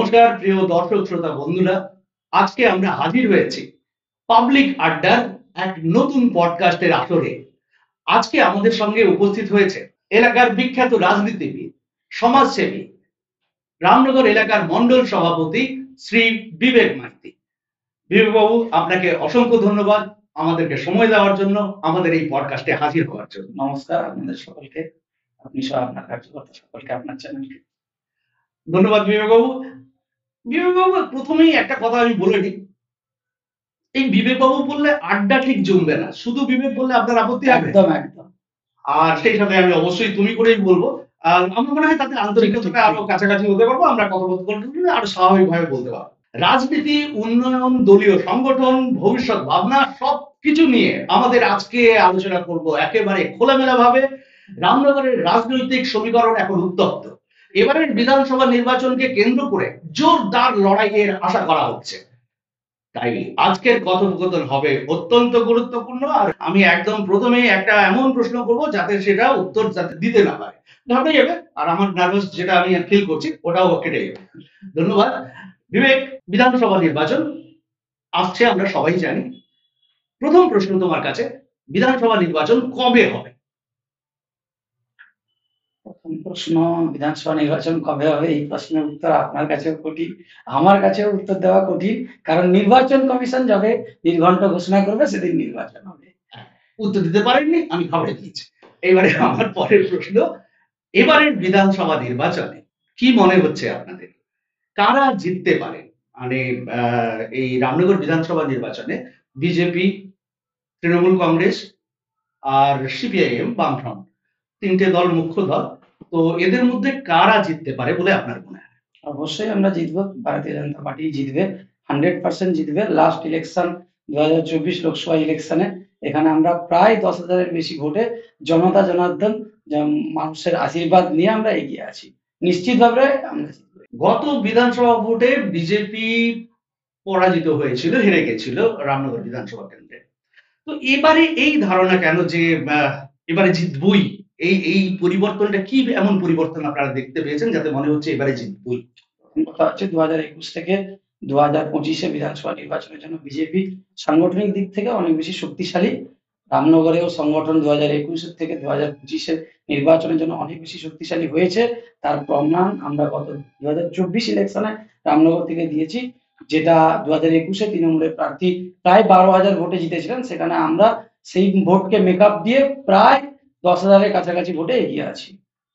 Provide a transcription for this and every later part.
নমস্কার প্রিয় দর্শক শ্রোতা বন্ধুরা, আজকে আমরা হাজির হয়েছি পাবলিক আড্ডার এক নতুন পডকাস্টের আসরে। আজকে আমাদের সঙ্গে উপস্থিত হয়েছে এলাকার বিখ্যাত রাজনীতিবিদ, সমাজসেবী, রামনগর এলাকার মন্ডল সভাপতি শ্রী বিবেক মাইতি। বিবেকবাবু, আপনাকে অসংখ্য ধন্যবাদ আমাদেরকে সময় দেওয়ার জন্য, আমাদের এই পডকাস্টে হাজির হওয়ার জন্য। নমস্কার আপনাদের সকলকে, আপনি সহ আপনার কার্যকর্তা সকলকে, আপনার চ্যানেলকে ধন্যবাদ। বিবেকবাবু, প্রথমেই একটা কথা আমি বলে নিই, এই বিবেকবাবু বললে আড্ডা ঠিক জমবে না, শুধু বিবেক বললে আপনার আপত্তি হবে? একদম একদম। আর সেই সাথে আমি অবশ্যই তুমি করেই বলবো। আর আমার মনে হয় তাতে আন্তরিকতাটা আরো কাছাকাছি হতে পারবো, আমরা কথোপকথন আরো স্বাভাবিকভাবে বলতে পারবো। রাজনীতি, উন্নয়ন, দলীয় সংগঠন, ভবিষ্যৎ ভাবনা সবকিছু নিয়ে আমাদের আজকে আলোচনা করব একেবারে খোলামেলা ভাবে। রামনগরের রাজনৈতিক সমীকরণ এখন উত্তপ্ত। এবারের বিধানসভা নির্বাচনকে কেন্দ্র করে জোরদার লড়াইয়ের আশা করা হচ্ছে। তাই আজকের কথোপকথন হবে অত্যন্ত গুরুত্বপূর্ণ। আর আমি একদম প্রথমেই একটা এমন প্রশ্ন করব যাতে সেটা উত্তর যাতে দিতে না পারে, ঘাবড়ে যাবে, আর আমার নার্ভাস যেটা আমি ফিল করছি ওটাও কেটে যাবে। ধন্যবাদ। বিবেক, বিধানসভা নির্বাচন আসছে, আমরা সবাই জানি। প্রথম প্রশ্ন তোমার কাছে, বিধানসভা নির্বাচন কবে হবে? প্রথম প্রশ্ন, বিধানসভা নির্বাচন কবে হবে, এই প্রশ্নের উত্তর আপনার কাছেও কঠিন, আমার কাছেও উত্তর দেওয়া কঠিন, কারণ নির্বাচন কমিশন যবে নির্ঘণ্ট ঘোষণা করবে সেদিন নির্বাচন হবে। উত্তর দিতে পারেননি, আমি খবরে দিয়েছি। এবারে আমার পরের প্রশ্ন, এবারের বিধানসভা নির্বাচনে কি মনে হচ্ছে আপনাদের, কারা জিততে পারে? মানে এই রামনগর বিধানসভা নির্বাচনে বিজেপি, তৃণমূল কংগ্রেস আর সিপিআইএম, বামফ্রন্ট, তিনটে দল মুখ্য দল। তো এদের মধ্যে কারা জিততে পারে বলে আপনার মনে হয়? অবশ্যই আমরা জিতবো, ভারতীয় জনতা পার্টি জিতবে, 100% জিতবে। লাস্ট ইলেকশন 2024 লোকসভা ইলেকশনে এখানে আমরা প্রায় 10,000-এর বেশি ভোটে জনতা জনার্দন মানুষের আশীর্বাদ নিয়ে আমরা এগিয়ে আছি, নিশ্চিতভাবে আমরা জিতবো। গত বিধানসভা ভোটে বিজেপি পরাজিত হয়েছিল, হেরে গেছিল রামনগর বিধানসভা কেন্দ্রে। তো এবারে এই ধারণা কেন যে এবারে জিতবই? এই এই পরিবর্তনটা কি, এমন পরিবর্তন আপনারা দেখতে পেয়েছেন যাতে মনে হচ্ছে এবারে জিতবই? কথা হচ্ছে 2021 থেকে 2025-এ বিধানসভা নির্বাচনের জন্য বিজেপি সাংগঠনিক দিক থেকে অনেক বেশি শক্তিশালী। রামনগরেও সংগঠন 2021 থেকে 2025-এর নির্বাচনের জন্য অনেক বেশি শক্তিশালী হয়েছে। তার প্রমাণ আমরা গত 2024 ইলেকশনে রামনগর থেকে দিয়েছি, যেটা 2021-এ তৃণমূলের প্রার্থী প্রায় 12,000 ভোটে জিতেছিলেন, সেখানে আমরা সেই ভোটকে মেকআপ দিয়ে প্রায় 10,000-এর কাছাকাছি ভোটে এগিয়ে আছি।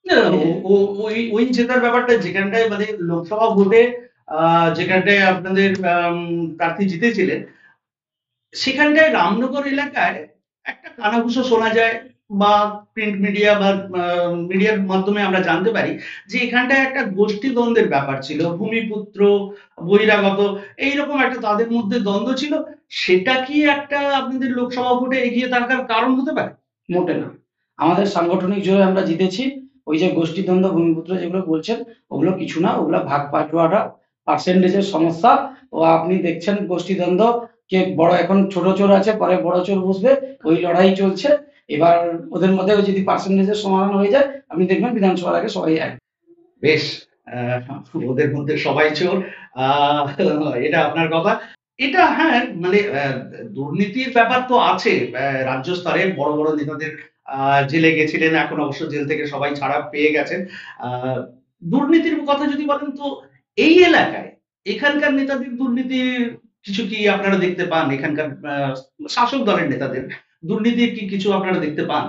না, ওই জেতার ব্যাপারটা যেখানটায় মানে লোকসভা ভোটে যেখানটায় আপনাদের প্রার্থী জিতেছিলেন, সেখানটায় রামনগর এলাকায় একটা কানাঘুষো শোনা যায়, বা প্রিন্ট মিডিয়া বা মিডিয়ার মাধ্যমে আমরা জানতে পারি যে এখানটায় একটা গোষ্ঠী দ্বন্দ্বের ব্যাপার ছিল, ভূমিপুত্র বহিরাগত এইরকম একটা তাদের মধ্যে দ্বন্দ্ব ছিল। সেটা কি একটা আপনাদের লোকসভা ভোটে এগিয়ে থাকার কারণ হতে পারে? মোটে না, আমাদের সাংগঠনিক জোরে আমরা জিতেছি। ওই যে গোষ্ঠীদ্বন্দ্ব ভূমিপুত্র যেগুলো বলছেন, ওগুলো কিছু না, ওগুলো ভাগ বাটোয়ারা পার্সেন্টেজের সমস্যা। ও আপনি দেখছেন গোষ্ঠীদ্বন্দ্ব, কে বড়, এখন ছোট চোর আছে, পরে বড় চোর বসবে, ওই লড়াই চলছে। এবার ওদের মধ্যে যদি পার্সেন্টেজের সমাধান হয়ে যায়, আপনি দেখবেন বিধানসভার আগে সবাই এক। বেশ, ওদের মধ্যে সবাই চোর, এটা আপনার কথা। এটা হ্যাঁ, মানে দুর্নীতির ব্যাপার তো আছে। রাজ্য স্তরে বড় বড় নেতাদের জেলে গেছিলেন, এখন অবশ্য জেল থেকে সবাই ছাড়া পেয়ে গেছেন। দুর্নীতির কথা যদি বলেন, তো এই এলাকায় এখানকার নেতাদের দুর্নীতির কিছু কি আপনারা দেখতে পান? এখানকার শাসক দলের নেতাদের দুর্নীতির কি কিছু আপনারা দেখতে পান?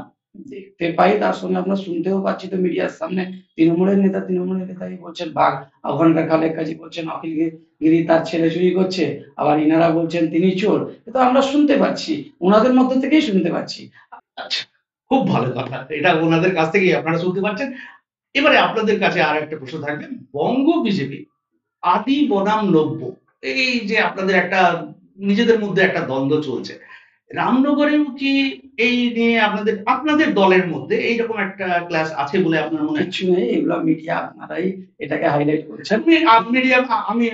দেখতে পাই, তার সঙ্গে আমরা শুনতেও পাচ্ছি তো মিডিয়ার সামনে, তৃণমূলের নেতাই বলছেন বাঘ, ওখানকার খালেক কাজী বলছেন অখিল গিরি তার ছেলে চুরি করছে, আবার ইনারা বলছেন তিনি চোর। তো আমরা শুনতে পাচ্ছি, ওনাদের মধ্যে থেকেই শুনতে পাচ্ছি। আচ্ছা, খুব ভালো কথা, এটা ওনাদের কাছ থেকেই আপনারা শুনতে পাচ্ছেন। এবারে আপনাদের কাছে আর একটা প্রশ্ন থাকবে, বঙ্গ বিজেপি আদি বনাম নব্য, এই যে আপনাদের একটা নিজেদের মধ্যে একটা দ্বন্দ্ব চলছে, রামনগরেও কি এই নিয়ে আপনাদের আপনাদের দলের মধ্যে এইরকম একটা ক্লাস আছে বলে আপনার মনে হয়? কিচ্ছু নেই, এগুলো মিডিয়া আপনারাই এটাকে হাইলাইট করছেন।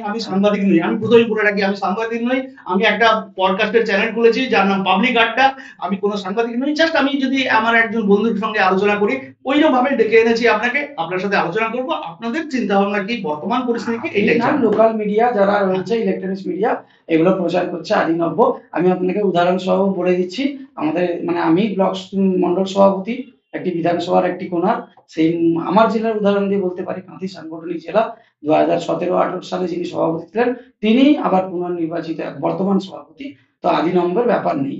আমি সাংবাদিক নই, আমি প্রথমেই বলে রাখি আমি সাংবাদিক নই। আমি একটা পডকাস্টের চ্যানেল খুলেছি যার নাম পাবলিক আড্ডা। আমি কোনো সাংবাদিক নই, জাস্ট আমি যদি আমার একজন বন্ধুর সঙ্গে আলোচনা করি ওইরকম ভাবে ডেকে এনেছি আপনাকে, আপনার সাথে আলোচনা করব আপনাদের চিন্তা ভাবনা কি, বর্তমান পরিস্থিতি কি, এইটাই জানবো। লোকাল মিডিয়া যারা রয়েছে, ইলেকট্রনিক্স মিডিয়া, এগুলো প্রচার করছে আদি নব্য। আমি আপনাকে উদাহরণ সহ বলে দিচ্ছি। আমাদের মানে আমি ব্লক মন্ডল সভাপতি একটি বিধানসভার একটি কোণার, সেই আমার জেলার উদাহরণ দিয়ে বলতে পারি। কাঁথি সাংগঠনিক জেলা 2017-18 সালে যিনি সভাপতি ছিলেন তিনি আবার পুনর্নির্বাচিত বর্তমান সভাপতি। তো আদি নম্বর ব্যাপার নেই,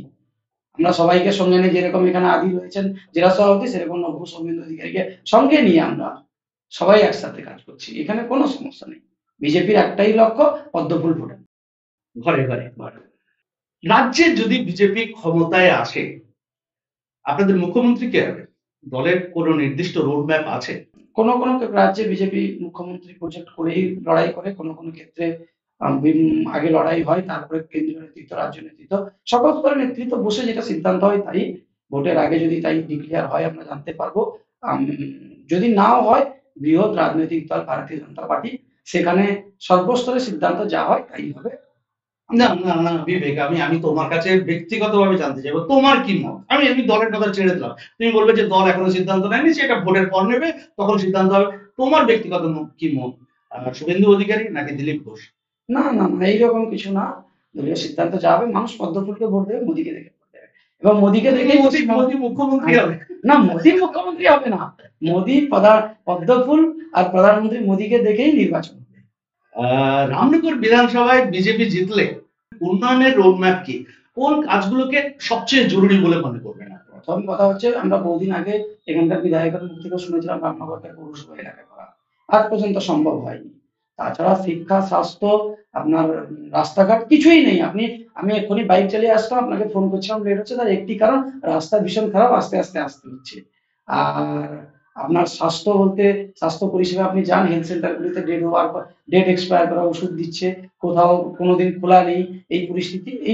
আমরা সবাইকে সঙ্গে নিয়ে, যেরকম এখানে আদি রয়েছেন জেলা সভাপতি, সেরকম নব্য সৌমেন্দ্র অধিকারীকে সঙ্গে নিয়ে আমরা সবাই একসাথে কাজ করছি, এখানে কোনো সমস্যা নেই। বিজেপির একটাই লক্ষ্য, পদ্মফুল ফোটানো। ঘরে ঘরে রাজ্যে যদি বিজেপি ক্ষমতায় আসে আপনাদের মুখ্যমন্ত্রী কে হবে? দলের কোনো নির্দিষ্ট রোড ম্যাপ আছে? কোনো কোনো রাজ্যে বিজেপি মুখ্যমন্ত্রী প্রজেক্ট করেই লড়াই করে, কোনো কোনো ক্ষেত্রে আগে লড়াই হয়, তারপরে কেন্দ্রীয় নেতৃত্ব, রাজ্য নেতৃত্ব, সকল স্তরের নেতৃত্ব বসে যেটা সিদ্ধান্ত হয় তাই ভোটের আগে যদি তাই ডিক্লেয়ার হয় আমরা জানতে পারবো। আম, যদি নাও হয়, বৃহৎ রাজনৈতিক দল ভারতীয় জনতা পার্টি, সেখানে সর্বস্তরের সিদ্ধান্ত যা হয় তাই হবে। না না না বিবেক, আমি আমি তোমার কাছে ব্যক্তিগতভাবে জানতে চাইবো তোমার কি মত। আমি দলের কথা ছেড়ে দিলাম, তুমি বলবে যে দল এখনো সিদ্ধান্ত নেয়নি, সেটা ভোটের পর নেবে, তখন সিদ্ধান্ত হবে। তোমার ব্যক্তিগত কি মত? শুভেন্দু অধিকারী নাকি দিলীপ ঘোষ? না না না, এইরকম কিছু না। দলীয় সিদ্ধান্ত যা হবে, মানুষ পদ্মফুলকে ভোট দেবে, মোদীকে দেখে ভোট দেবে, এবং মোদীকে দেখেই মোদী মুখ্যমন্ত্রী হবে? না, মোদী মুখ্যমন্ত্রী হবে না। মোদী পদ্মফুল আর প্রধানমন্ত্রী মোদীকে দেখেই নির্বাচন হবে। রামনগর বিধানসভায় বিজেপি জিতলে উন্নয়নের রোড ম্যাপ কি? কোন কাজগুলোকে সবচেয়ে জরুরি বলে মনে করবেন আপনারা? প্রথম কথা হচ্ছে, আমরা বহুদিন আগে এখানকার বিধায়কের মুখ থেকে শুনেছিলাম রামনগরকে পৌরসভা এলাকা করা, আজ পর্যন্ত সম্ভব হয়নি। তাছাড়া শিক্ষা, স্বাস্থ্য, আপনার রাস্তাঘাট কিছুই নেই। আমি এক্ষুনি বাইক চালিয়ে আসতাম, আপনাকে ফোন করছিলাম, লেট হচ্ছে, তার একটি কারণ রাস্তা ভীষণ খারাপ, আস্তে আস্তে আসতে হচ্ছে। আর আপনার স্বাস্থ্য বলতে, স্বাস্থ্য পরিষেবা আপনি যান, হেলথ সেন্টার গুলিতে ডেট এক্সপায়ার করা ওষুধ দিচ্ছে, কোথাও কোনোদিন খোলা নেই। এই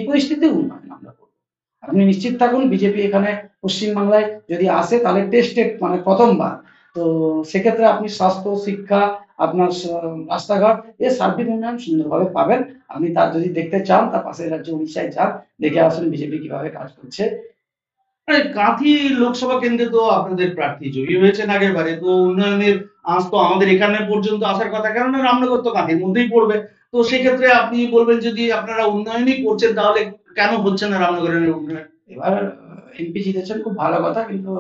পরিস্থিতি উন্নয়ন আমরা করবো। আপনি নিশ্চিত থাকুন, বিজেপি এখানে পশ্চিমবাংলায় যদি আসে তাহলে টেস্টেড, মানে প্রথমবার। তো সেক্ষেত্রে আপনি স্বাস্থ্য, শিক্ষা, আপনার রাস্তাঘাট, এর সার্বিক উন্নয়ন সুন্দরভাবে পাবেন। আপনি তার যদি দেখতে চান, তার পাশের রাজ্য উড়িষ্যায় যান, দেখে আসুন বিজেপি কিভাবে কাজ করছে। কাঁথি লোকসভা কেন্দ্রে তো আপনাদের প্রার্থী জয়ী হয়েছেন আগের বারে, তো উন্নয়নের আঁচ তো আমাদের এখানে পর্যন্ত আসার কথা, কেননা রামনগর তো কাঁথির মধ্যেই পড়বে। তো সেক্ষেত্রে আপনি বলবেন যদি আপনারা উন্নয়নই করছেন তাহলে কেন হচ্ছে না রামনগরের উন্নয়ন? এবার এমপি জিতেছেন, খুব ভালো কথা, কিন্তু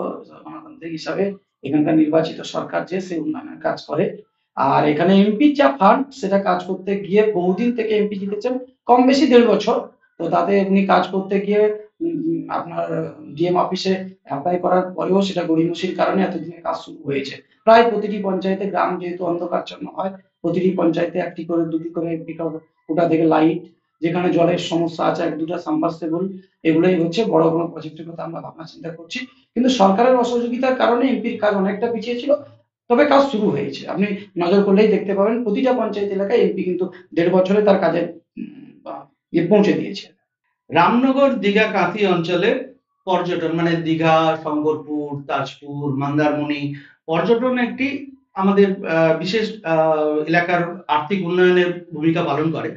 গণতান্ত্রিক হিসাবে এখানকার নির্বাচিত সরকার যে সে উন্নয়নের কাজ করে। আর এখানে এমপির যা ফান্ড, সেটা কাজ করতে গিয়ে বহুদিন থেকে এমপি জিতেছেন, কম বেশি 1.5 বছর। তো তাতে উনি কাজ করতে গিয়ে আপনার ডিএম অফিসে অ্যাপ্লাই করার পরেও সেটা গড়িমসির কারণে এতদিনে কাজ শুরু হয়েছে। প্রায় প্রতিটি পঞ্চায়েতে, গ্রাম যেহেতু অন্ধকারচ্ছন্ন হয়, প্রতিটি পঞ্চায়েতে একটি করে, দুটি করে কোটা থেকে লাইট, যেখানে জলের সমস্যা আছে 1-2টা সাবমার্সিবল, এগুলোই হচ্ছে। বড় কোনো প্রজেক্টের কথা আমরা ভাবনা চিন্তা করছি, কিন্তু সরকারের অসহযোগিতার কারণে এমপির কাজ অনেকটা পিছিয়ে ছিল। তবে কাজ শুরু হয়েছে, আপনি নজর করলেই দেখতে পাবেন প্রতিটা পঞ্চায়েত এলাকায় এমপি কিন্তু 1.5 বছরে তার কাজে পৌঁছে দিয়েছে। রামনগর, দীঘা, কাঁথি অঞ্চলে পর্যটন মানে দীঘা, শঙ্করপুর, তাজপুর, মন্দারমণি, পর্যটন একটি আমাদের বিশেষ এলাকার আর্থিক উন্নয়নের ভূমিকা পালন করে।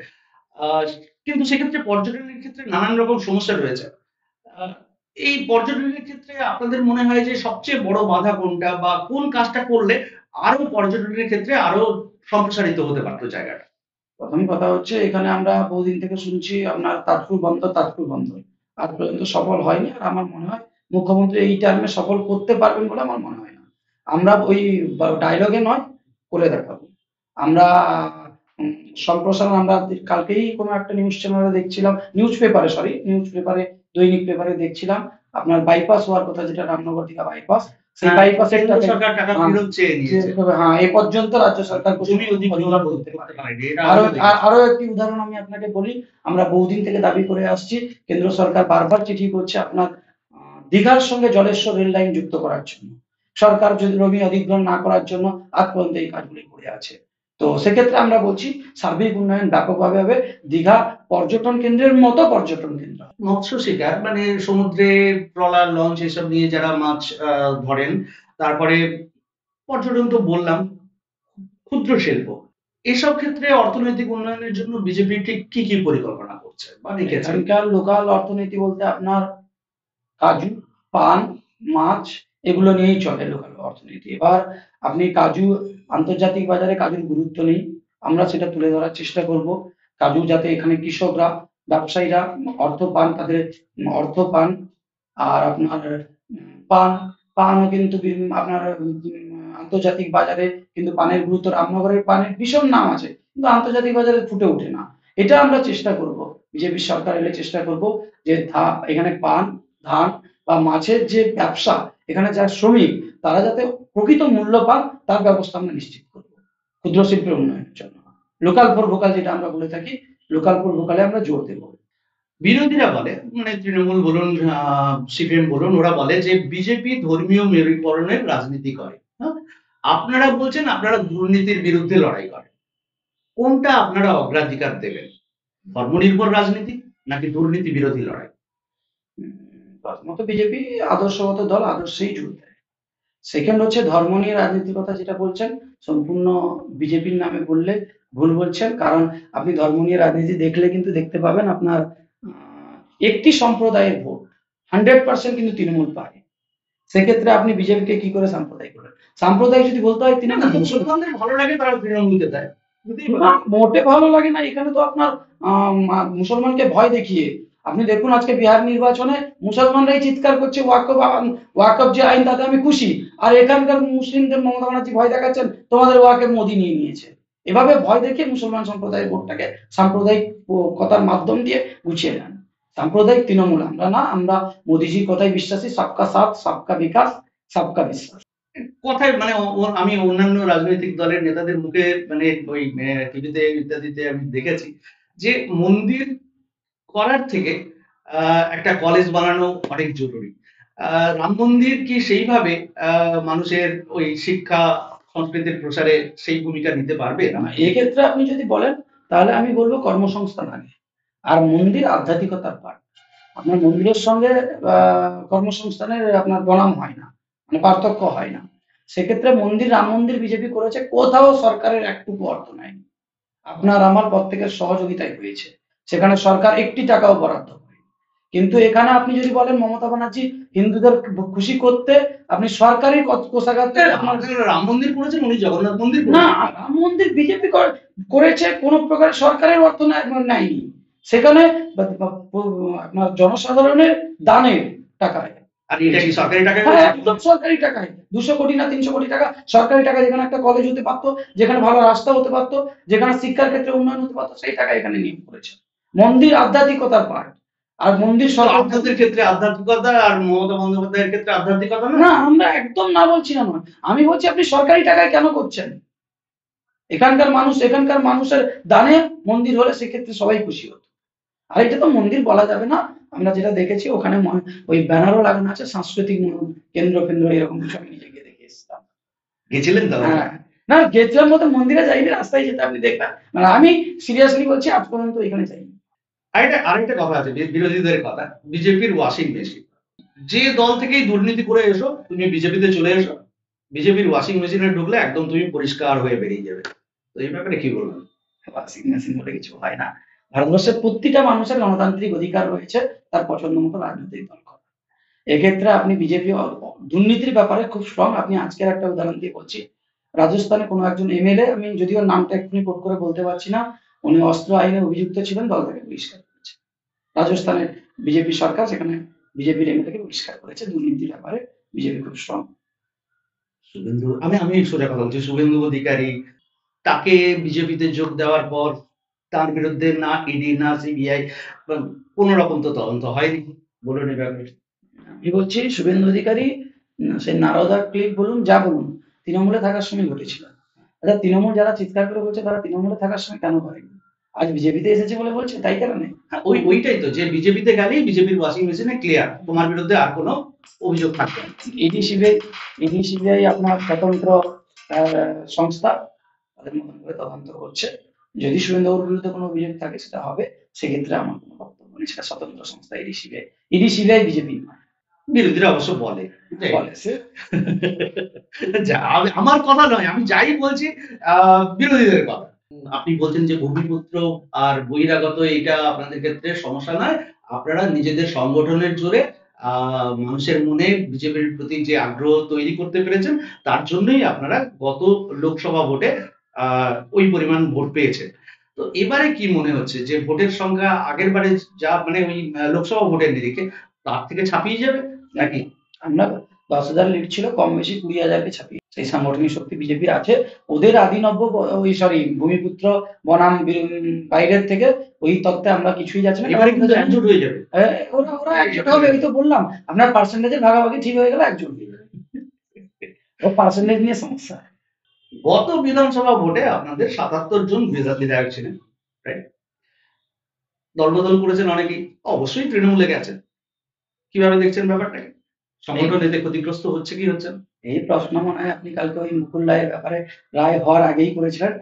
আহ, কিন্তু সেক্ষেত্রে পর্যটনের ক্ষেত্রে নানান রকম সমস্যা রয়েছে। আহ, এই পর্যটনের ক্ষেত্রে আপনাদের মনে হয় যে সবচেয়ে বড় বাধা কোনটা, বা কোন কাজটা করলে আরো পর্যটনের ক্ষেত্রে আরো সম্প্রসারিত হতে পারতো জায়গাটা? প্রথম কথা হচ্ছে, এখানে আমরা বহুদিন থেকে শুনছি আপনার তাজপুর বন্ধ, তাজপুর বন্ধ, আজ পর্যন্ত সফল হয়নি। আর আমার মনে হয় মুখ্যমন্ত্রী এই টার্মে সফল করতে পারবেন বলে আমার মনে হয় না। আমরা ওই ডায়লগে নয়, করে দেখাবো। আমরা উম, সম্প্রসারণ, আমরা কালকেই কোনো একটা নিউজ চ্যানেলে দেখছিলাম, নিউজ পেপারে, দৈনিক পেপারে দেখছিলাম, আপনার বাইপাস হওয়ার কথা, যেটা রামনগর দীঘা বাইপাস, সেই বাইপাসের কেন্দ্র সরকার টাকা ফেরত চেয়ে নিয়েছে, হ্যাঁ, এ পর্যন্ত রাজ্য সরকার জমি অধিগ্রহণ করতে করতে পারে। পারেনি, এটা আরো আমিও দেখেছি। আরো একটি উদাহরণ আমি আপনাকে বলি, আমরা বহুদিন থেকে দাবি করে আসছি, কেন্দ্র সরকার বারবার চিঠি করছে আপনার দীঘার সঙ্গে জলেশ্বর রেল লাইন যুক্ত করার জন্য। সরকার যদি জমি অধিগ্রহণ না করার জন্য আজ পর্যন্ত এই কাজগুলি করে আছে। তো সেক্ষেত্রে আমরা বলছি সার্বিক উন্নয়ন ব্যাপকভাবে হবে। দীঘা পর্যটন কেন্দ্রের মতো পর্যটন কেন্দ্র। মৎস্য শিকার মানে সমুদ্রে ট্রলার লঞ্চ এসব নিয়ে যারা মাছ ধরেন, তারপরে পর্যটন তো বললাম, ক্ষুদ্র শিল্প, এসব ক্ষেত্রে অর্থনৈতিক উন্নয়নের জন্য বিজেপি ঠিক কি কি পরিকল্পনা করছে বা রেখেছে? এখানকার লোকাল অর্থনীতি বলতে আপনার কাজু, পান, মাছ এগুলো নিয়েই চলে লোকাল অর্থনীতি। এবার আপনি কাজু, আন্তর্জাতিক বাজারে কাজুর গুরুত্ব নেই, আমরা সেটা তুলে ধরার চেষ্টা করব। কাজু যাতে এখানে কৃষকরা, ব্যবসায়ীরা অর্থ পান, তাদের অর্থ পান। আর আপনার পান, পানও কিন্তু আপনার আন্তর্জাতিক বাজারে কিন্তু পানের গুরুত্ব, রামনগরের পানের ভীষণ নাম আছে, কিন্তু আন্তর্জাতিক বাজারে ফুটে ওঠে না। এটা আমরা চেষ্টা করব, বিজেপি সরকার এলে চেষ্টা করব যে এখানে পান, ধান বা মাছের যে ব্যবসা, এখানে যারা শ্রমিক তারা যাতে প্রকৃত মূল্য পান তার ব্যবস্থা আমরা নিশ্চিত করব ক্ষুদ্র শিল্পের উন্নয়নের জন্য। লোকাল ফর ভোকাল যেটা আমরা বলে থাকি, লোকাল ফর ভোকালে আমরা জোর দেবো। বিরোধীরা বলে, মানে তৃণমূল বলুন, সিপিএম বলুন, ওরা বলে যে বিজেপি ধর্মীয় মেরুকরণের রাজনীতি করে। হ্যাঁ? আপনারা বলছেন আপনারা দুর্নীতির বিরুদ্ধে লড়াই করেন, কোনটা আপনারা অগ্রাধিকার দেবেন? ধর্মনির্ভর রাজনীতি নাকি দুর্নীতি বিরোধী লড়াই? প্রথমত বিজেপি আদর্শগত দল, আদর্শেই জোর দেয়। সেকেন্ড হচ্ছে ধর্ম নিয়ে রাজনীতির কথা যেটা বলছেন, সম্পূর্ণ বিজেপির নামে বললে ভুল বলছেন। কারণ আপনি ধর্ম নিয়ে রাজনীতি দেখলে কিন্তু দেখতে পাবেন আপনার একটি সম্প্রদায়ের ভোট 100% কিন্তু তৃণমূল পায়। সেক্ষেত্রে আপনি বিজেপিকে কি করে সাম্প্রদায়িক করবেন? সাম্প্রদায়িক যদি বলতে হয় না, তৃণমূল না, তো মুসলমানদের ভালো লাগে তারা তৃণমূলকে দেয়, বুঝতেই না, পারছেন। মোটে ভালো লাগে না। এখানে তো আপনার মুসলমানকে ভয় দেখিয়ে, আপনি দেখুন আজকে বিহার নির্বাচনে মুসলমানরাই চিৎকার করছে ওয়াকফ যে আইন তাতে আমি খুশি, আর এখানকার মুসলিমদের মমতা ব্যানার্জি ভয় দেখাচ্ছেন তোমাদের ওয়াকফ মোদি নিয়ে নিয়েছে। এভাবে ভয় দেখিয়ে মুসলমান সম্প্রদায়ের ভোটটাকে সাম্প্রদায়িক কথার মাধ্যম দিয়ে গুছিয়ে নেন। সাম্প্রদায়িক তৃণমূল আমরা না, আমরা মোদিজির কথাই বিশ্বাসী, সবকা সাথ সবকা বিকাশ সবকা বিশ্বাস। কথায় মানে আমি অন্যান্য রাজনৈতিক দলের নেতাদের মুখে মানে ওই টিভিতে ইত্যাদিতে আমি দেখেছি যে মন্দির করার থেকে একটা কলেজ বানানো অনেক জরুরি। রাম মন্দির কি সেইভাবে মানুষের ওই শিক্ষা সংস্কৃতির প্রসারে সেই ভূমিকা নিতে পারবে না? এক্ষেত্রে আপনি যদি বলেন তাহলে আমি বলবো কর্মসংস্থান আগে, আর মন্দির আধ্যাত্মিকতার পাঠ। আপনার মন্দিরের সঙ্গে কর্মসংস্থানের আপনার বনাম হয় না, মানে পার্থক্য হয় না। সেক্ষেত্রে মন্দির, রাম মন্দির বিজেপি করেছে, কোথাও সরকারের একটুকু অর্থ নেয়নি। আপনার আমার প্রত্যেকের সহযোগিতায় হয়েছে, সেখানে সরকার একটি টাকাও বরাদ্দ করেনি। কিন্তু এখানে আপনি যদি বলেন মমতা ব্যানার্জি হিন্দুদের খুশি করতে আপনি সরকারি কোষাগার আপনার রাম মন্দির করেছেন, উনি জগন্নাথ মন্দির না, করেছেন। রাম মন্দির বিজেপি করেছে, কোনো প্রকার সরকারের অর্থ নেয়নি। সেখানে আপনার জনসাধারণের দানের টাকায়। আর এটা কি সরকারি টাকা? হ্যাঁ, একদম সরকারি টাকায় 200 কোটি না 300 কোটি টাকা সরকারি টাকা, যেখানে একটা কলেজ হতে পারতো, যেখানে ভালো রাস্তা হতে পারতো, যেখানে শিক্ষার ক্ষেত্রে উন্নয়ন হতে পারতো, সেই টাকা এখানে নিয়োগ করেছে। মন্দির আধ্যাত্মিকতার পাঠ, আর মন্দির সরকার আপনাদের ক্ষেত্রে আধ্যাত্মিকতা আর মমতা বন্দ্যোপাধ্যায়ের ক্ষেত্রে আধ্যাত্মিকতা না? না, আমরা একদম না বলছি না, নয়। আমি বলছি আপনি সরকারি টাকায় কেন করছেন? এখানকার মানুষের দানে মন্দির হলে সেক্ষেত্রে সবাই খুশি হতো। আর এটা তো মন্দির বলা যাবে না, আমরা যেটা দেখেছি ওখানে ওই ব্যানারও লাগানো আছে, সাংস্কৃতিক কেন্দ্র কেন্দ্র এরকম কিছু আমি নিজে গিয়ে দেখে এসেছিলাম। গেছিলেন তো? হ্যাঁ, না গেছিলাম বলতে মন্দিরে যাইনি, রাস্তায় যেতে আপনি দেখবেন। মানে আমি সিরিয়াসলি বলছি আজ পর্যন্ত এখানে যাইনি। আরেকটা কথা আছে, বিরোধীদের কথা, বিজেপির ওয়াশিং মেশিন। যে দল থেকেই দুর্নীতি করে এসো, তুমি বিজেপিতে চলে এসো, বিজেপির ওয়াশিং মেশিনে ঢুকলে একদম তুমি পরিষ্কার হয়ে বেরিয়ে যাবে। তো এই ব্যাপারে কি বলবেন? ওয়াশিং মেশিন বলে কিছু হয় না। ভারতবর্ষের প্রতিটা মানুষের গণতান্ত্রিক অধিকার রয়েছে তার পছন্দ মতো রাজনৈতিক দল করা। এক্ষেত্রে আপনি বিজেপি দুর্নীতির ব্যাপারে খুব স্ট্রং। আপনি আজকের একটা উদাহরণ দিয়ে বলছি, রাজস্থানে কোনো একজন এমএলএ, আমি যদিও নামটা এক্ষুনি কোট করে বলতে পারছি না, উনি অস্ত্র আইনে অভিযুক্ত ছিলেন, দল থেকে বহিষ্কার করেছে। রাজস্থানের বিজেপি সরকার সেখানে বিজেপির এমএলএ কে বহিষ্কার করেছে। দুর্নীতির ব্যাপারে বিজেপি খুব স্ট্রং। শুভেন্দু, আমি সোজা কথা বলছি, শুভেন্দু অধিকারী তাকে বিজেপিতে যোগ দেওয়ার পর তার বিরুদ্ধে না ইডি না সিবিআই কোন রকম তো তদন্ত হয়নি, বলুন এই ব্যাপারে। আমি বলছি শুভেন্দু অধিকারী, সেই নারদা ক্লিপ বলুন যা বলুন, তৃণমূলে থাকার সময় ঘটেছিল। আচ্ছা, তৃণমূল যারা চিৎকার করে বলছে তারা তৃণমূলে থাকার সময় কেন করেনি? আজ বিজেপিতে এসেছে বলে বলছে তাই কারণে? হ্যাঁ, ওইটাই তো, যে বিজেপিতে গেলেই বিজেপির ওয়াশিং মেশিনে ক্লিয়ার, তোমার বিরুদ্ধে আর কোনো অভিযোগ থাকবে না। ইডি সিবিআই আপনার স্বতন্ত্র সংস্থা, তাদের মতন করে তদন্ত করছে। যদি শুভেন্দুবাবুর বিরুদ্ধে কোনো অভিযোগ থাকে সেটা হবে, সেক্ষেত্রে আমার কোনো বক্তব্য নেই, সেটা স্বতন্ত্র সংস্থা ED CBI, ED CBI BJP নয়। বিরোধীরা অবশ্য বলে বলে সে আমার কথা নয়, আমি যাই বলছি বিরোধীদের কথা। আপনি বলছেন যে ভূমিপুত্র আর বহিরাগত এটা আপনাদের ক্ষেত্রে সমস্যা নয়, আপনারা নিজেদের সংগঠনের জোরে মানুষের মনে বিজেপির প্রতি যে আগ্রহ তৈরি করতে পেরেছেন, তার জন্যই আপনারা গত লোকসভা ভোটে ওই পরিমাণ ভোট পেয়েছেন। তো এবারে কি মনে হচ্ছে যে ভোটের সংখ্যা আগের বারে যা মানে ওই লোকসভা ভোটের নিরিখে তার থেকে ছাপিয়ে যাবে নাকি? আমরা 10,000 লিড ছিল, কম বেশি 20,000কে ছাপিয়ে সেই সাংগঠনিক শক্তি বিজেপির আছে। ওদের আদিনব্য ওই সরি ভূমিপুত্র বনাম বাইরের থেকে ওই তত্ত্বে আমরা কিছুই যাচ্ছি না। এবারে কিন্তু একজোট হয়ে যাবে। ওরা ওরা একজোট হবে, ওই তো বললাম আপনার পার্সেন্টেজের ভাগাভাগি ঠিক হয়ে গেলে একজোট হয়ে যাবে। ও পার্সেন্টেজ নিয়ে সমস্যা। গত বিধানসভা ভোটে আপনাদের 77 জন বিধায়ক ছিলেন, রাইট? দলবদল করেছেন অনেকেই, অবশ্যই তৃণমূলে গেছেন। কিভাবে দেখছেন ব্যাপারটাকে? সংগঠন এতে ক্ষতিগ্রস্ত হচ্ছে কি হচ্ছে না? এই প্রশ্ন মনে হয় আপনি কালকে ওই মুকুল রায়ের ব্যাপারে রায় হওয়ার আগেই করেছিলেন।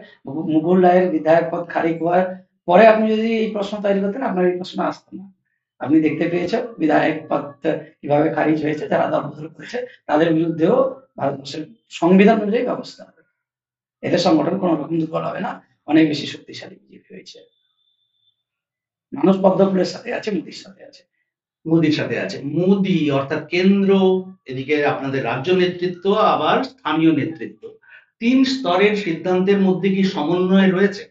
মুকুল রায়ের বিধায়ক পদ খারিজ হওয়ার পরে আপনি যদি এই প্রশ্ন তৈরি করতেন, আপনার এই প্রশ্ন আসতো না। আপনি দেখতে পেয়েছেন বিধায়ক পদ কিভাবে খারিজ হয়েছে, যারা দলবদল করেছে তাদের বিরুদ্ধেও ভারতবর্ষের সংবিধান অনুযায়ী ব্যবস্থা হবে। এদের সংগঠন কোনো রকম দুর্বল হবে না, অনেক বেশি শক্তিশালী বিজেপি হয়েছে। মানুষ পদ্মফুলের সাথে আছে, মোদির সাথে আছে। মোদির সাথে আছে মোদি অর্থাৎ কেন্দ্র, এদিকে আপনাদের রাজ্য নেতৃত্ব, আবার স্থানীয় নেতৃত্ব, 3 স্তরের সিদ্ধান্তের মধ্যে কি সমন্বয় রয়েছে?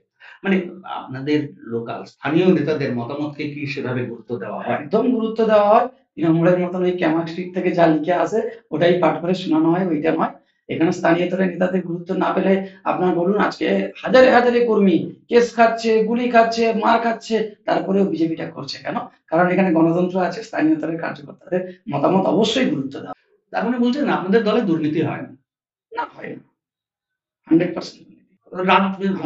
মানে আপনাদের লোকাল স্থানীয় নেতাদের মতামতকে কি সেভাবে গুরুত্ব দেওয়া হয়? একদম গুরুত্ব দেওয়া হয়। তৃণমূলের মতন ওই ক্যামাস্ট্রিক থেকে যা লিখে আসে ওটাই পাঠ করে শোনানো হয়, ওইটা নয়। এখানে স্থানীয় স্তরের নেতাদের গুরুত্ব না পেলে আপনার বলুন, আজকে হাজারে হাজারে কর্মী কেস খাচ্ছে, গুলি খাচ্ছে, মার খাচ্ছে, তারপরেও বিজেপিটা করছে কেন? কারণ এখানে গণতন্ত্র আছে, স্থানীয় স্তরের কার্যকর্তাদের মতামত অবশ্যই গুরুত্ব দেওয়া তার মানে বলছেন আপনাদের দলে দুর্নীতি হয় না? না হয় না। 100% আমরা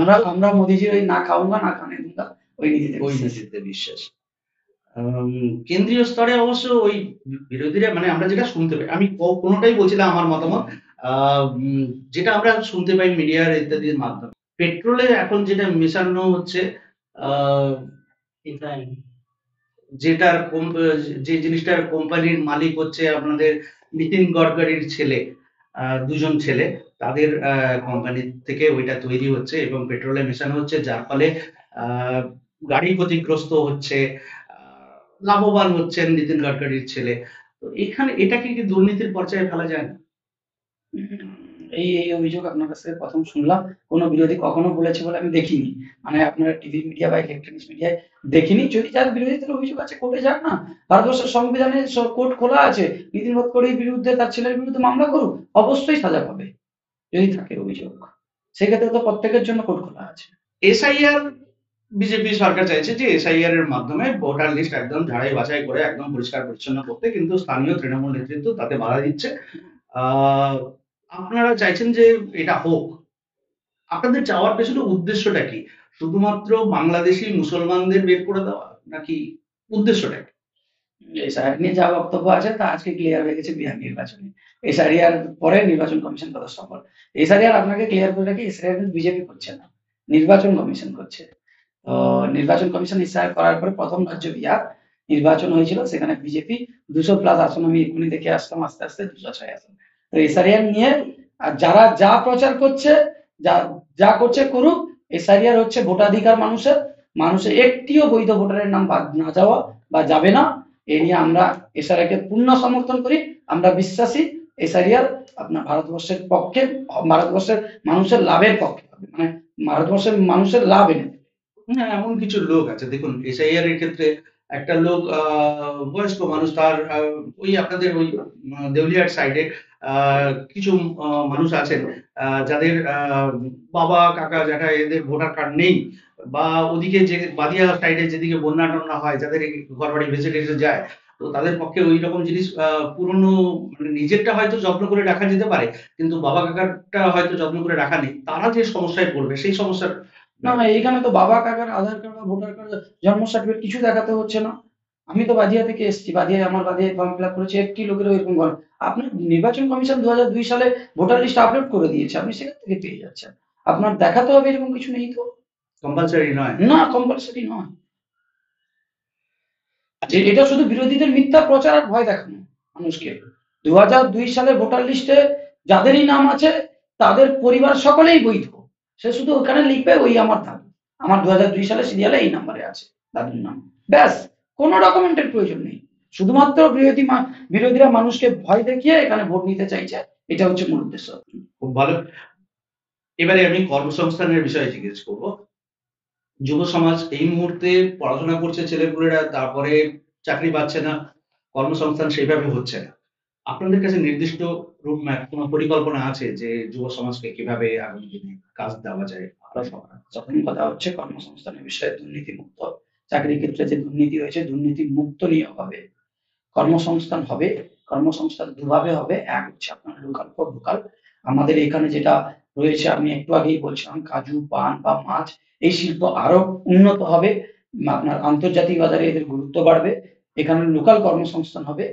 রাত আমরা মোদিজির ওই না খাউঙ্গা না খানে দুঙ্গা ওই নীতিতে ওই বিশ্বাসী। নীতিতে বিশ্বাস। কেন্দ্রীয় স্তরে অবশ্য ওই বিরোধীরা মানে আমরা যেটা শুনতে পাই, আমি কোনোটাই বলছি না আমার মতামত, যেটা আমরা শুনতে পাই মিডিয়ার ইত্যাদির মাধ্যমে, পেট্রোলে এখন যেটা মেশানো হচ্ছে, যেটার যে জিনিসটার কোম্পানির মালিক হচ্ছে আপনাদের নিতিন গডকারির ছেলে, 2 জন ছেলে, তাদের কোম্পানি থেকে ওইটা তৈরি হচ্ছে এবং পেট্রোলে মেশানো হচ্ছে, যার ফলে আহ, গাড়ি ক্ষতিগ্রস্ত হচ্ছে, লাভবান হচ্ছেন নিতিন গডকারির ছেলে। তো এখানে এটাকে কি দুর্নীতির পর্যায়ে ফেলা যায় না? এই এই অভিযোগ আপনার কাছ থেকে প্রথম শুনলাম। কোনো বিরোধী কখনো বলেছে বলে আমি দেখিনি। মানে আপনার টিভি মিডিয়া বা ইলেকট্রনিক্স মিডিয়ায় দেখিনি। যদি যার বিরোধিতার অভিযোগ আছে কোর্টে যাক না। ভারতবর্ষের সংবিধানে কোর্ট খোলা আছে। নিতিন গডকরির বিরুদ্ধে তার ছেলের বিরুদ্ধে মামলা করুক, অবশ্যই সাজা পাবে যদি থাকে অভিযোগ। সেক্ষেত্রে তো প্রত্যেকের জন্য কোর্ট খোলা আছে। এসআইআর, বিজেপি সরকার চাইছে যে এসআইআর এর মাধ্যমে ভোটার লিস্ট একদম ঝাড়াই বাছাই করে একদম পরিষ্কার পরিচ্ছন্ন করতে, কিন্তু স্থানীয় তৃণমূল নেতৃত্ব তাতে বাধা দিচ্ছে। আহ, আপনারা চাইছেন যে এটা হোক, আপনাদের চাওয়ার পেছনে উদ্দেশ্যটা কি? শুধুমাত্র বাংলাদেশি মুসলমানদের বের করে দেওয়া, নাকি উদ্দেশ্যটা কি? এসআইআর নিয়ে যা বক্তব্য আছে তা আজকে ক্লিয়ার হয়ে গেছে বিহার নির্বাচনে। এসআইআর পরে নির্বাচন কমিশন কত সফল। এসআইআর আপনাকে ক্লিয়ার করে রাখি, এসআইআর কিন্তু বিজেপি করছে না, নির্বাচন কমিশন করছে। তো নির্বাচন কমিশন এসআইআর করার পরে প্রথম রাজ্য বিহার নির্বাচন হয়েছিল, সেখানে বিজেপি 200+ আসন, আমি এক্ষুনি দেখে আসলাম, আস্তে আস্তে 206 আসন। তো এসআইআর নিয়ে আর যারা যা প্রচার করছে, যা যা করছে করুক। এসআইআর হচ্ছে ভোটাধিকার মানুষের, মানুষের একটিও বৈধ ভোটারের নাম বাদ না যাওয়া বা যাবে না। এই নিয়ে আমরা এসআইআর কে পূর্ণ সমর্থন করি। আমরা বিশ্বাসী এসআইআর আপনার ভারতবর্ষের পক্ষে, ভারতবর্ষের মানুষের লাভের পক্ষে হবে, মানে ভারতবর্ষের মানুষের লাভ এনে দেবে। হ্যাঁ, এমন কিছু লোক আছে, দেখুন এসআইআর এর ক্ষেত্রে একটা লোক বয়স্ক মানুষ, তার ওই আপনাদের ওই দেউলিয়ার সাইডে কিছু মানুষ আছেন যাদের বাবা কাকা জ্যাঠা এদের ভোটার কার্ড নেই, বা ওদিকে যে বাদিয়া সাইডে যেদিকে বন্যা টন্যা হয়, যাদের ঘর বাড়ি ভেসে টেসে যায়, তো তাদের পক্ষে ওই রকম জিনিস পুরনো, মানে নিজেরটা হয়তো যত্ন করে রাখা যেতে পারে, কিন্তু বাবা কাকারটা হয়তো যত্ন করে রাখা নেই, তারা যে সমস্যায় পড়বে সেই সমস্যার। না না, এইখানে তো বাবা কাকার আধার কার্ড বা ভোটার কার্ড, জন্ম সার্টিফিকেট কিছু দেখাতে হচ্ছে না। আমি তো বাদিয়া থেকে এসেছি, বাদিয়ায় আমার বাদিয়ায় ফর্ম ফিল আপ করেছি, একটি লোকেরও এরকম করে। আপনার নির্বাচন কমিশন 2002 সালে ভোটার লিস্ট আপলোড করে দিয়েছে, আপনি সেখান থেকে পেয়ে যাচ্ছেন। আপনার দেখাতে হবে এরকম কিছু নেই তো। কম্পালসারি নয়। না, কম্পালসারি নয়। এটা শুধু বিরোধীদের মিথ্যা প্রচার আর ভয় দেখানো মানুষকে। 2002 সালে ভোটার লিস্টে যাদেরই নাম আছে তাদের পরিবার সকলেই বৈধ। সে শুধু ওখানে লিখবে ওই আমার দাদু, আমার 2002 সালে সিরিয়ালে এই নাম্বারে আছে দাদুর নাম, ব্যাস। কোনো ডকুমেন্টের প্রয়োজন নেই। শুধুমাত্র বিরোধীরা মানুষকে ভয় দেখিয়ে এখানে ভোট নিতে চাইছে, এটা হচ্ছে মূল উদ্দেশ্য। খুব ভালো। এবারে আমি কর্মসংস্থানের বিষয়ে জিজ্ঞেস করবো। যুব সমাজ এই মুহূর্তে পড়াশোনা করছে ছেলেপুলেরা, তারপরে চাকরি পাচ্ছে না, কর্মসংস্থান সেইভাবে হচ্ছে না। আপনাদের কাছে নির্দিষ্ট রোডম্যাপ, কোনো পরিকল্পনা আছে যে যুব সমাজকে কিভাবে আগামী দিনে কাজ দেওয়া যায়? আরো প্রথম কথা হচ্ছে কর্মসংস্থানের বিষয়ে দুর্নীতি মুক্ত। চাকরির ক্ষেত্রে যে দুর্নীতি রয়েছে দুর্নীতি মুক্ত নিয়োগ হবে, কর্মসংস্থান হবে। কর্মসংস্থান দুভাবে হবে, এক হচ্ছে আপনার লোকাল ফর লোকাল। আমাদের এখানে যেটা রয়েছে আমি একটু আগেই বলছিলাম, কাজু, পান বা মাছ, এই শিল্প আরো উন্নত হবে। আপনার আন্তর্জাতিক বাজারে এদের গুরুত্ব বাড়বে, এখানে লোকাল কর্মসংস্থান হবে।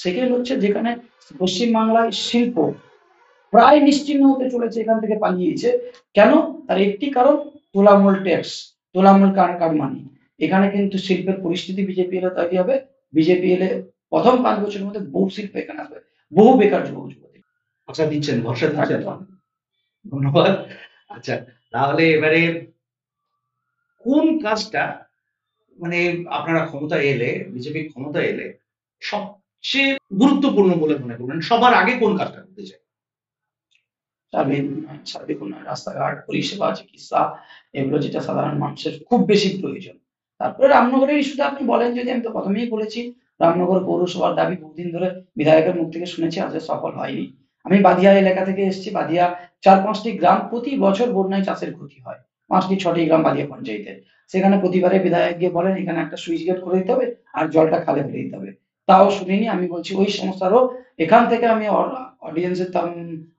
সেকেন্ড হচ্ছে যেখানে পশ্চিমবাংলায় শিল্প প্রায় নিশ্চিহ্ন হতে চলেছে, এখান থেকে পালিয়েছে। কেন? তার একটি কারণ, তোলামূল ট্যাক্স, তোলামূল কারমানি। এখানে কিন্তু শিল্পের পরিস্থিতি বিজেপি এলে তৈরি হবে। বিজেপি এলে প্রথম 5 বছরের মধ্যে বহু শিল্প এখানে আসবে, বহু বেকার যুবক যুবতী। আশা দিচ্ছেন, ভরসা দিচ্ছেন? একদম। ধন্যবাদ। আচ্ছা, তাহলে এবারে কোন কাজটা, মানে আপনারা ক্ষমতায় এলে, বিজেপি ক্ষমতায় এলে সবচেয়ে গুরুত্বপূর্ণ বলে মনে করবেন? সবার আগে কোন কাজটা করতে চাই? সার্বিক উন্নয়ন, রাস্তাঘাট, পরিষেবা, চিকিৎসা, এগুলো যেটা সাধারণ মানুষের খুব বেশি প্রয়োজন। তারপরে রামনগরের ইস্যুটা আপনি বলেন যদি, আমি তো প্রথমেই বলেছি রামনগর পৌরসভার দাবি বহুদিন ধরে বিধায়কের মুখ থেকে শুনেছি, আজও সফল হয়নি। আমি বাদিয়া এলাকা থেকে এসেছি, বাদিয়া 4-5টি গ্রাম প্রতি বছর বন্যায় চাষের ক্ষতি হয়, 5টি-6টি গ্রাম বাদিয়া পঞ্চায়েতের। সেখানে প্রতিবারে বিধায়ক গিয়ে বলেন এখানে একটা সুইচ গেট করে দিতে হবে আর জলটা খালে ফেলে দিতে হবে, তাও শুনিনি। আমি বলছি ওই সংস্থারও এখান থেকে আমি অডিয়েন্সের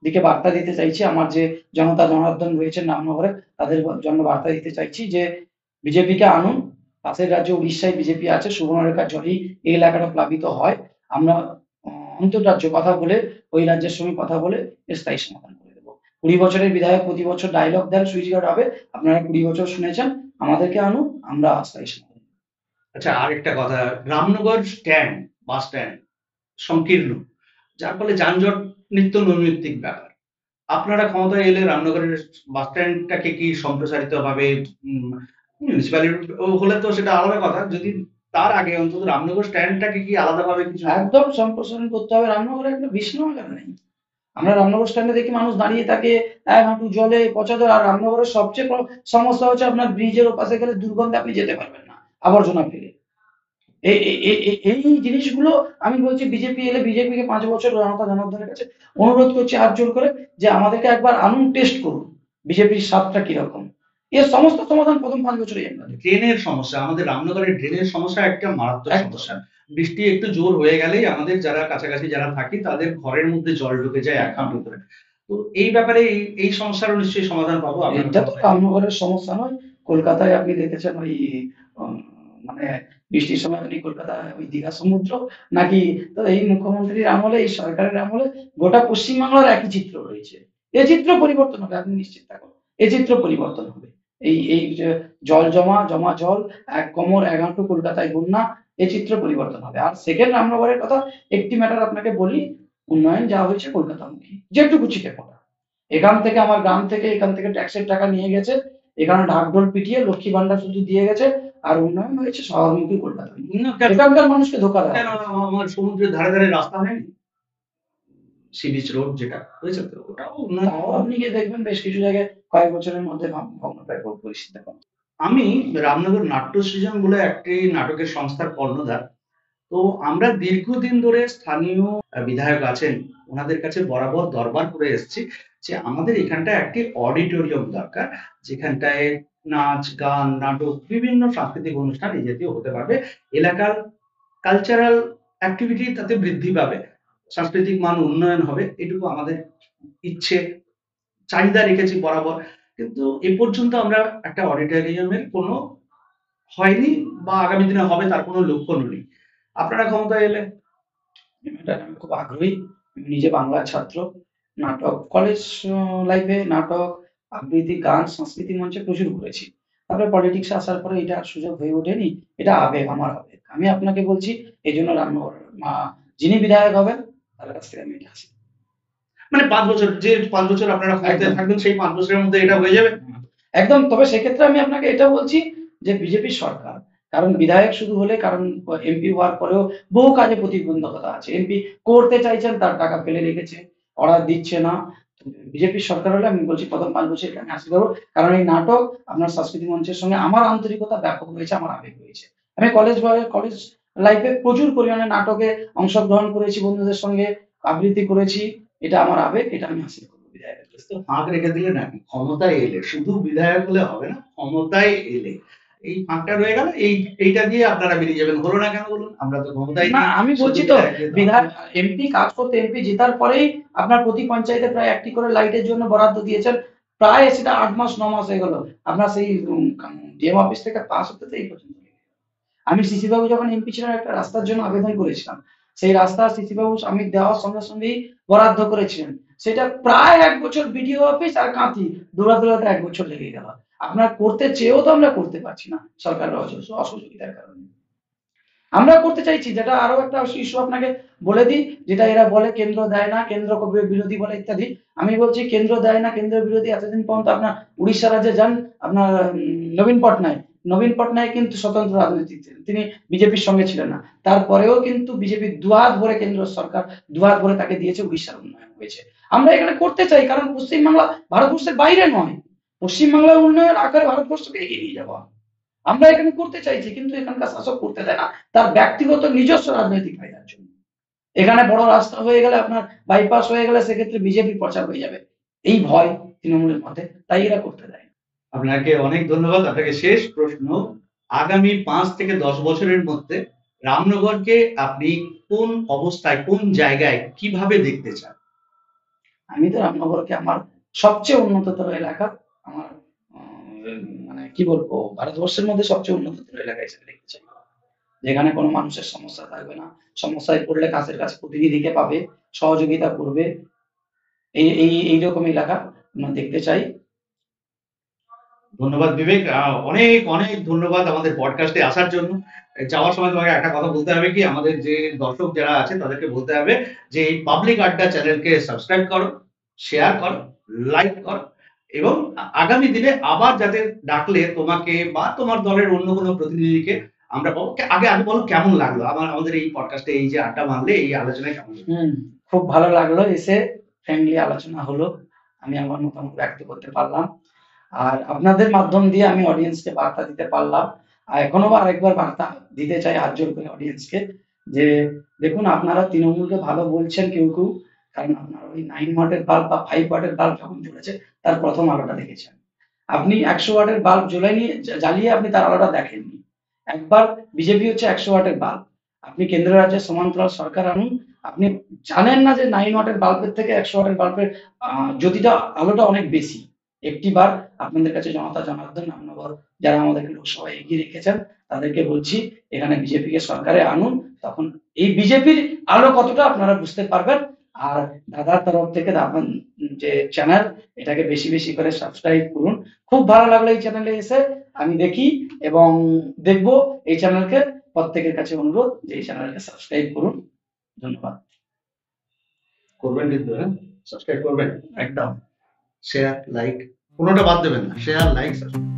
দিকে বার্তা দিতে চাইছি, আমার যে জনতা জনার্দন রয়েছেন রামনগরে তাদের জন্য বার্তা দিতে চাইছি যে বিজেপিকে আনুন। পাশের রাজ্যে উড়িষ্যায় বিজেপি আছে, সুবর্ণরেখার জলেই এই এলাকাটা প্লাবিত হয়। আমরা অন্তর্রাজ্য কথা বলে, ওই রাজ্যের সঙ্গে কথা বলে এর স্থায়ী সমাধান করে দেবো। 20 বছরের বিধায়ক প্রতি বছর ডায়লগ দেন সুইচ গার্ড হবে, আপনারা 20 বছর শুনেছেন, আমাদেরকে আনুন, আমরা স্থায়ী সমাধান। আচ্ছা, আরেকটা কথা, রামনগর স্ট্যান্ড, বাস স্ট্যান্ড সংকীর্ণ, যার ফলে যানজট নিত্য নৈমিত্তিক ব্যাপার। আপনারা ক্ষমতায় এলে রামনগরের বাস স্ট্যান্ডটাকে কি সম্প্রসারিত ভাবে, মিউনিসিপ্যালিটি হলে তো সেটা আলাদা কথা, যদি তার আগে অন্তত রামনগর স্ট্যান্ডটাকে কি আলাদাভাবে কিছু? একদম সম্প্রসারণ করতে হবে। রামনগরে একটা বিশ্রামাগার নেই। আমরা রামনগর স্ট্যান্ডে দেখি মানুষ দাঁড়িয়ে থাকে, এক হাঁটু জলে পচা জল। আর রামনগরের সবচেয়ে বড় সমস্যা হচ্ছে আপনার ব্রিজের ওপাশে গেলে দুর্গন্ধে আপনি যেতে পারবেন না, আবর্জনা ফেলে। এই জিনিসগুলো আমি বলছি বিজেপি এলে, বিজেপিকে 5 বছর জনতা জনার্দনের কাছে অনুরোধ করছি হাত জোর করে যে আমাদেরকে একবার আনুন, টেস্ট করুন বিজেপির স্বাদটা কিরকম। এর সমস্ত সমাধান প্রথম 5 বছরেই আমরা দেব। ড্রেনের সমস্যা, আমাদের রামনগরের ড্রেনের সমস্যা একটা মারাত্মক একদম। সমস্যা। বৃষ্টি একটু জোর হয়ে গেলেই আমাদের যারা কাছাকাছি যারা থাকি তাদের ঘরের মধ্যে জল ঢুকে যায় 1 হাঁটু করে। তো এই ব্যাপারে এই সমস্যারও নিশ্চয়ই সমাধান পাবো আপনারা এটা তো ক্ষমতায়। রামনগরের সমস্যা নয়, কলকাতায় আপনি দেখেছেন ওই উম, মানে বৃষ্টির সময় আপনি কলকাতায় ওই দীঘা সমুদ্র নাকি। তো এই মুখ্যমন্ত্রীর আমলে, এই সরকারের আমলে গোটা পশ্চিমবাংলার একই চিত্র রয়েছে। এ চিত্র পরিবর্তন হবে, আপনি নিশ্চিত থাকুন, এ চিত্র পরিবর্তন হবে। এই এই যে জল জমা জমা জল, 1 কোমর 1 হাঁটু কলকাতায় বন্যা, এ চিত্র পরিবর্তন হবে। আর সেকেন্ড রামনগরের কথা, একটি ম্যাটার আপনাকে বলি, উন্নয়ন যা হয়েছে কলকাতামুখী যেটুকু ছিটে ফোটা। এখান থেকে আমার গ্রাম থেকে এখান থেকে ট্যাক্সের টাকা নিয়ে গেছে, এখানে ঢাকঢোল পিটিয়ে লক্ষ্মী ভান্ডার শুধু দিয়ে গেছে, আর উন্নয়ন হয়েছে শহরমুখী কলকাতা। না, কেন? এখানকার মানুষকে ধোকা দেওয়া কেন হয়েছে। আমার সমুদ্রের ধারে ধারে রাস্তা হয়নি? সি বিচ রোড যেটা হয়েছে, তো ওটাও উন্নয়ন। তাও আপনি গিয়ে দেখবেন বেশ কিছু জায়গায় কয়েক বছরের মধ্যে ভগ্নপ্রায় পরিস্থিতি দেখুন। আমি রামনগর নাট্য সৃজন বলে একটি নাটকের সংস্থার কর্ণধার। তো আমরা দীর্ঘদিন ধরে স্থানীয় বিধায়ক আছেন, ওনাদের কাছে বরাবর দরবার করে এসেছি যে আমাদের এখানটায় একটি অডিটোরিয়াম দরকার, যেখানটায় নাচ, গান, নাটক, বিভিন্ন সাংস্কৃতিক অনুষ্ঠান এই জাতীয় হতে পারবে। এলাকার কালচারাল অ্যাক্টিভিটি তাতে বৃদ্ধি পাবে, সাংস্কৃতিক মান উন্নয়ন হবে, এটুকু আমাদের ইচ্ছে, চাহিদা রেখেছি বরাবর। কিন্তু এ পর্যন্ত আমরা একটা অডিটোরিয়ামের কোনো হয়নি বা আগামী দিনে হবে তার কোনো লক্ষণ নেই। আপনারা ক্ষমতায় এলে এটা আমি খুব আগ্রহী। আমি নিজে বাংলা ছাত্র, নাটক কলেজ লাইফে নাটক, আবৃত্তি, গান, সাংস্কৃতিক মঞ্চে প্রচুর করেছি। তারপরে পলিটিক্সে আসার পরে এটা আর সুযোগ হয়ে ওঠেনি। এটা আবেগ, আমার আবেগ। আমি আপনাকে বলছি এইজন্য রামনগর যিনি বিধায়ক হবেন তার কাছ থেকে আমি এটা আশা করি। মানে ৫ বছর, যে ৫ বছর আপনারা ক্ষমতায় একদম। থাকবেন, সেই ৫ বছরের মধ্যে এটা হয়ে যাবে? একদম। তবে সেক্ষেত্রে আমি আপনাকে এটা বলছি যে বিজেপির সরকার। কারণ বিধায়ক শুধু হলে, কারণ এমপি হওয়ার পরেও বহু কাজে প্রতিবন্ধকতা আছে। এমপি করতে চাইছেন, তার টাকা ফেলে রেখেছে, অর্ডার দিচ্ছে না। বিজেপির সরকার হলে আমি বলছি প্রথম ৫ বছর এটা আমি আশা করব। কারণ এই নাটক আপনার সাংস্কৃতিক মঞ্চের সঙ্গে আমার আন্তরিকতা ব্যাপক হয়েছে, আমার আবেগ হয়েছে। আমি কলেজ লাইফে প্রচুর পরিমাণে নাটকে অংশগ্রহণ করেছি, বন্ধুদের সঙ্গে আবৃত্তি করেছি। এটা আমার আবেগ, এটা আমি হাসিল করব বিধায়কের কাছে। তো ফাঁক রেখে দিলে নাকি ক্ষমতায় এলে শুধু বিধায়ক হলে হবে না, ক্ষমতায় এলে এই ফাঁকটা রয়ে গেল, এইটা দিয়ে আপনারা বেরিয়ে যাবেন। হলো না কেন বলুন? আমরা তো ক্ষমতায় না, নেই, আমি শুধু বলছি তো বিধায়ক দিয়ে তো হবে না। বিধায়ক এমপি কাজ করতে, এমপি জেতার পরেই আপনার প্রতি পঞ্চায়েতে প্রায় ১টি করে লাইটের জন্য বরাদ্দ দিয়েছেন। প্রায় সেটা ৮ মাস ৯ মাস হয়ে গেল। আপনার সেই ডিএম অফিস থেকে পাস হতে তো এই পর্যন্ত লেগে গেল। আমি সিসি বাবু যখন এমপি ছিলেন একটা রাস্তার জন্য আবেদন করেছিলাম। সেই রাস্তা সিসি বাবু আমি দেওয়ার সঙ্গে সঙ্গেই বরাদ্দ করেছিলেন। সেটা প্রায় ১ বছর বিডিও অফিস আর কাঁথি দৌড়াতে ১ বছর লেগে গেল। আপনার করতে চেয়েও তো আমরা করতে পারছি না সরকারের অসহযোগিতার কারণে। আমরা করতে চাইছি, যেটা আরো একটা ইস্যু আপনাকে বলে দিই, যেটা এরা বলে কেন্দ্র দেয় না, কেন্দ্র বিরোধী বলে ইত্যাদি। আমি বলছি কেন্দ্র দেয় না, কেন্দ্র বিরোধী এতদিন পর্যন্ত আপনার উড়িষ্যা রাজ্যে যান, আপনার নবীন পটনায়ক। নবীন পটনায়ক কিন্তু স্বতন্ত্র রাজনীতি ছিলেন, তিনি বিজেপির সঙ্গে ছিলেন না। তারপরেও কিন্তু বিজেপি দুহাত ভরে, কেন্দ্র সরকার দুহাত ভরে তাকে দিয়েছে, উড়িষ্যার উন্নয়ন হয়েছে। আমরা এখানে করতে চাই, কারণ পশ্চিমবাংলা ভারতবর্ষের বাইরে নয়। পশ্চিমবাংলার উন্নয়ন আকারে ভারতবর্ষকে এগিয়ে নিয়ে যাওয়া। আমরা এখানে করতে চাইছি, কিন্তু এখানকার শাসক করতে দেয় না, তার ব্যক্তিগত নিজস্ব রাজনৈতিক ফায়দার জন্য। এখানে বড় রাস্তা হয়ে গেলে, আপনার বাইপাস হয়ে গেলে, সেক্ষেত্রে বিজেপির প্রচার হয়ে যাবে, এই ভয় তৃণমূলের মধ্যে, তাই এরা করতে দেয় না। আপনাকে অনেক ধন্যবাদ। আপনাকে শেষ প্রশ্ন, আগামী ৫ থেকে ১০ বছরের মধ্যে রামনগরকে আপনি কোন অবস্থায়, কোন জায়গায়, কিভাবে দেখতে চান? আমি তো রামনগরকে আমার সবচেয়ে উন্নততর এলাকা, আমার মানে কি বলবো, ভারতবর্ষের মধ্যে সবচেয়ে উন্নততর এলাকা হিসেবে দেখতে চাই, যেখানে কোনো মানুষের সমস্যা থাকবে না, সমস্যায় পড়লে কাছের কাছে প্রতিনিধিকে পাবে, সহযোগিতা করবে। এইরকম এলাকা আমরা দেখতে চাই। ধন্যবাদ বিবেক। অনেক অনেক ধন্যবাদ আমাদের পডকাস্টে আসার জন্য। যাওয়ার সময় তোমাকে একটা কথা বলতে হবে, কি আমাদের যে দর্শক যারা আছে তাদেরকে বলতে হবে যে এই পাবলিক আড্ডা চ্যানেলকে সাবস্ক্রাইব করো, শেয়ার করো, লাইক করো, এবং আগামী দিনে আবার যাতে ডাকলে তোমাকে বা তোমার দলের অন্য কোনো প্রতিনিধিকে আমরা পাবো। আগে আগে বলো কেমন লাগলো আমাদের এই পডকাস্টে এই যে আড্ডা মারলে, এই আলোচনায় কেমন লাগলো? খুব ভালো লাগলো এসে, ফ্রেন্ডলি আলোচনা হলো, আমি আমার মতামত ব্যক্ত করতে পারলাম, আর আপনাদের মাধ্যম দিয়ে আমি অডিয়েন্সকে বার্তা দিতে পারলাম। আর এখনো আরেকবার বার্তা দিতে চাই হাত জোর করে অডিয়েন্সকে, যে দেখুন, আপনারা তৃণমূলকে ভালো বলছেন কেউ কেউ, কারণ আপনার ওই 9 ওয়াটের বাল্ব বা 5 ওয়াটের বাল্ব যখন জ্বলেছে, তার প্রথম আলোটা দেখেছেন। আপনি 100 ওয়াটের বাল্ব জ্বালিয়ে আপনি তার আলোটা দেখেননি। একবার বিজেপি হচ্ছে 100 ওয়াটের বাল্ব, আপনি কেন্দ্র রাজ্যের সমান্তরাল সরকার আনুন, আপনি জানেন না যে 9 ওয়াটের বাল্বের থেকে 100 ওয়াটের বাল্বের জ্যোতিটা, আলোটা অনেক বেশি। একটি বার আপনাদের কাছে জনতা জনার্দন, রামনগর যারা আমাদেরকে লোকসভায় এগিয়ে রেখেছেন, তাদেরকে বলছি এখানে বিজেপিকে সরকারে আনুন, তখন এই বিজেপির আলো কতটা আপনারা বুঝতে পারবেন। আর দাদার তরফ থেকে আপনার যে চ্যানেল, এটাকে বেশি বেশি করে সাবস্ক্রাইব করুন। খুব ভালো লাগলো এই চ্যানেলে এসে, আমি দেখি এবং দেখবো এই চ্যানেলকে। প্রত্যেকের কাছে অনুরোধ যে এই চ্যানেলকে সাবস্ক্রাইব করুন। ধন্যবাদ। করবেন কিন্তু, হ্যাঁ, সাবস্ক্রাইব করবেন, একদম। শেয়ার, লাইক, কোনোটা বাদ দেবেন না, শেয়ার, লাইক, সাবস্ক্রাইব।